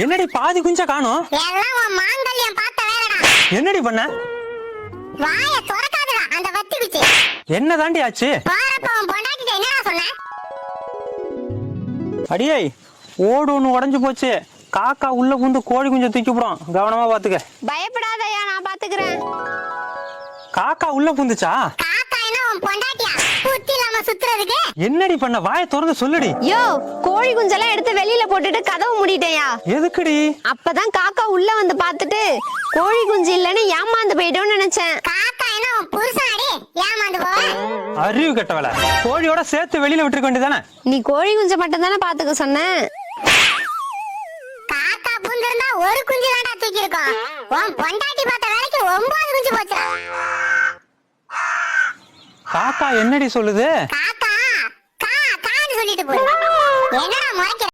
என்னடி பாதி குஞ்ச காணோம்? எல்லாம் உன் மாங்கல்யம் பார்த்த வேலைடா. என்னடி பண்ண? வாயை திறக்காதடா அந்த வத்தி குச்சி. என்ன தாண்டி ஆச்சு? போறப்ப உன் பொண்டாட்டிட்ட என்னடா சொன்ன? அடியே ஓடு ஒண்ணு உடைஞ்சு போச்சு. காக்கா உள்ள புந்து கோழி குஞ்ச தூக்கி போடும், கவனமா பாத்துக்க. பயப்படாதயா, நான் பாத்துக்கிறேன். காக்கா உள்ள புந்துச்சா? காக்கா என்ன உன் பொண்டாட்டியா புத்தி இல்லாம சுத்துறதுக்கு? என்னடி பண்ண? வாயை திறந்து சொல்லுடி. யோ, கோழி குஞ்செல்லாம் எடுத்து வெளியில போட்டுட்டு கதவு மூடிட்டேயா. எதுக்குடி? அப்பதான் காக்கா உள்ள வந்து பாத்துட்டு கோழி குஞ்சு இல்லன்னு ஏமாந்து போயிட்டோம்னு நினைச்சேன். காக்கா என்ன உன் புருஷனாடி ஏமாந்து போவ? அறிவு கெட்டவள, கோழியோட சேர்த்து வெளியில விட்டுருக்க வேண்டியதானே? நீ கோழி குஞ்சை மட்டும் தானே பாத்துக்க சொன்ன. காக்கா புந்திருந்தா ஒரு குஞ்சு தான்டா தூக்கி இருக்கும். உன் பொண்டாட்டி பார்த்த வேலைக்கு 9 குஞ்சு போச்சுடா. காக்கா என்னடி சொல்லுது? காக்கா கா கான்னு சொல்லிட்டு போய் என்னடா முறைக்கிற?